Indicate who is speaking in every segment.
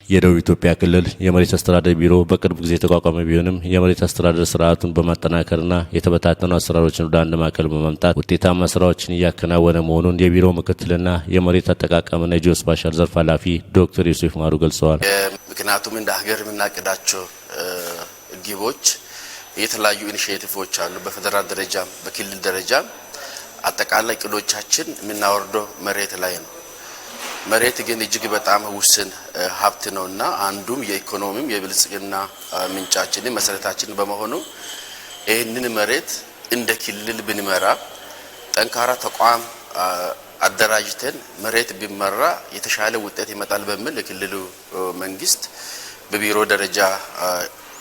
Speaker 1: የደቡብ ኢትዮጵያ ክልል የመሬት አስተዳደር ቢሮ በቅርብ ጊዜ የተቋቋመ ቢሆንም የመሬት አስተዳደር ስርዓቱን በማጠናከርና የተበታተኑ አሰራሮችን ወደ አንድ ማዕከል በማምጣት ውጤታማ ስራዎችን እያከናወነ መሆኑን የቢሮው ምክትልና የመሬት አጠቃቀምና የጂኦስፓሻል ዘርፍ ኃላፊ ዶክተር ዮሴፍ ማሩ ገልጸዋል።
Speaker 2: ምክንያቱም እንደ ሀገር የምናቅዳቸው ግቦች የተለያዩ ኢኒሺዬቲቮች አሉ። በፌደራል ደረጃም በክልል ደረጃም አጠቃላይ እቅዶቻችን የምናወርደው መሬት ላይ ነው። መሬት ግን እጅግ በጣም ውስን ሀብት ነውና አንዱም የኢኮኖሚም የብልጽግና ምንጫችን መሰረታችን በመሆኑ ይህንን መሬት እንደ ክልል ብንመራ ጠንካራ ተቋም አደራጅተን መሬት ቢመራ የተሻለ ውጤት ይመጣል በሚል የክልሉ መንግስት በቢሮ ደረጃ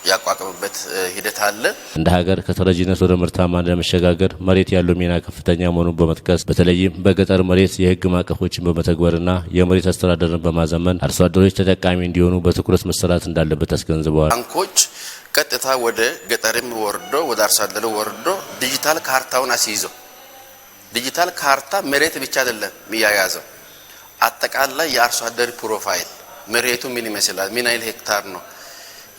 Speaker 2: ያቋቋመበት ሂደት አለ።
Speaker 1: እንደ ሀገር ከተረጂነት ወደ ምርታማነት ለመሸጋገር መሬት ያለው ሚና ከፍተኛ መሆኑን በመጥቀስ በተለይም በገጠር መሬት የህግ ማዕቀፎችን በመተግበርና የመሬት አስተዳደርን በማዘመን አርሶ አደሮች ተጠቃሚ እንዲሆኑ በትኩረት መሰራት እንዳለበት አስገንዝበዋል።
Speaker 2: ባንኮች ቀጥታ ወደ ገጠርም ወርዶ ወደ አርሶ አደሩ ወርዶ ዲጂታል ካርታውን አስይዘው ዲጂታል ካርታ መሬት ብቻ አይደለም የሚያያዘው አጠቃላይ የአርሶ አደር ፕሮፋይል መሬቱ ምን ይመስላል፣ ምን ያህል ሄክታር ነው፣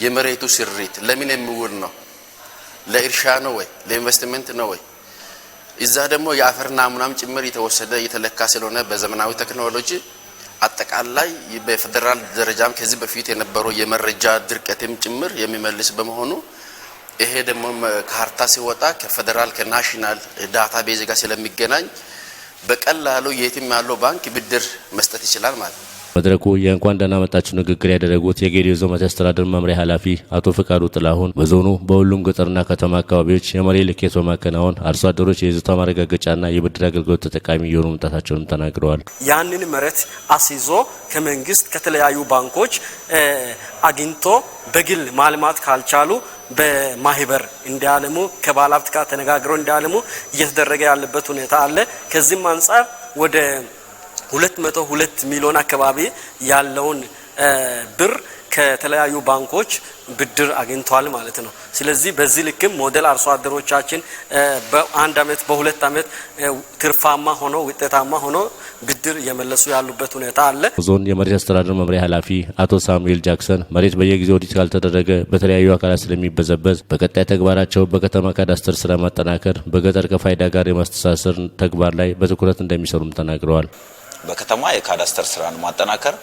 Speaker 2: የመሬቱ ስሪት ለምን የሚውል ነው፣ ለእርሻ ነው ወይ ለኢንቨስትመንት ነው ወይ፣ እዛ ደግሞ የአፈር ናሙናም ጭምር የተወሰደ የተለካ ስለሆነ በዘመናዊ ቴክኖሎጂ አጠቃላይ በፌደራል ደረጃም ከዚህ በፊት የነበረው የመረጃ ድርቀትም ጭምር የሚመልስ በመሆኑ ይሄ ደግሞ ካርታ ሲወጣ ከፌደራል ከናሽናል ዳታቤዝ ጋር ስለሚገናኝ በቀላሉ የትም ያለው ባንክ ብድር መስጠት ይችላል ማለት ነው።
Speaker 1: መድረኩ የእንኳን ደህና መጣችሁ ንግግር ያደረጉት የጌዴኦ ዞን መሬት አስተዳደር መምሪያ ኃላፊ አቶ ፍቃዱ ጥላሁን በዞኑ በሁሉም ገጠርና ከተማ አካባቢዎች የመሬት ልኬት በማከናወን አርሶ አደሮች የይዞታ ማረጋገጫና የብድር አገልግሎት ተጠቃሚ እየሆኑ መምጣታቸውን ተናግረዋል።
Speaker 3: ያንን መሬት አስይዞ ከመንግስት ከተለያዩ ባንኮች አግኝቶ በግል ማልማት ካልቻሉ በማህበር እንዲያለሙ ከባለሀብት ጋር ተነጋግረው እንዲያለሙ እየተደረገ ያለበት ሁኔታ አለ። ከዚህም አንፃር ወደ 202 ሚሊዮን አካባቢ ያለውን ብር ከተለያዩ ባንኮች ብድር አግኝቷል ማለት ነው። ስለዚህ በዚህ ልክም ሞዴል አርሶ አደሮቻችን በአንድ አመት በሁለት አመት ትርፋማ ሆኖ ውጤታማ ሆኖ ብድር እየመለሱ ያሉበት ሁኔታ አለ።
Speaker 1: ዞን የመሬት አስተዳደር መምሪያ ኃላፊ አቶ ሳሙኤል ጃክሰን መሬት በየጊዜው ኦዲት ካልተደረገ በተለያዩ አካላት ስለሚበዘበዝ በቀጣይ ተግባራቸው በከተማ ካዳስተር ስራ ማጠናከር በገጠር ከፋይዳ ጋር የማስተሳሰር ተግባር ላይ በትኩረት እንደሚሰሩም ተናግረዋል።
Speaker 4: በከተማ የካዳስተር ስራን ማጠናከር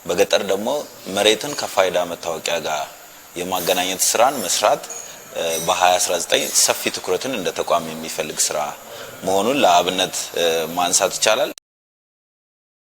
Speaker 4: በገጠር ደግሞ መሬትን ከፋይዳ መታወቂያ ጋር የማገናኘት ስራን መስራት በ2019 ሰፊ ትኩረትን እንደ ተቋም የሚፈልግ ስራ መሆኑን ለአብነት ማንሳት ይቻላል።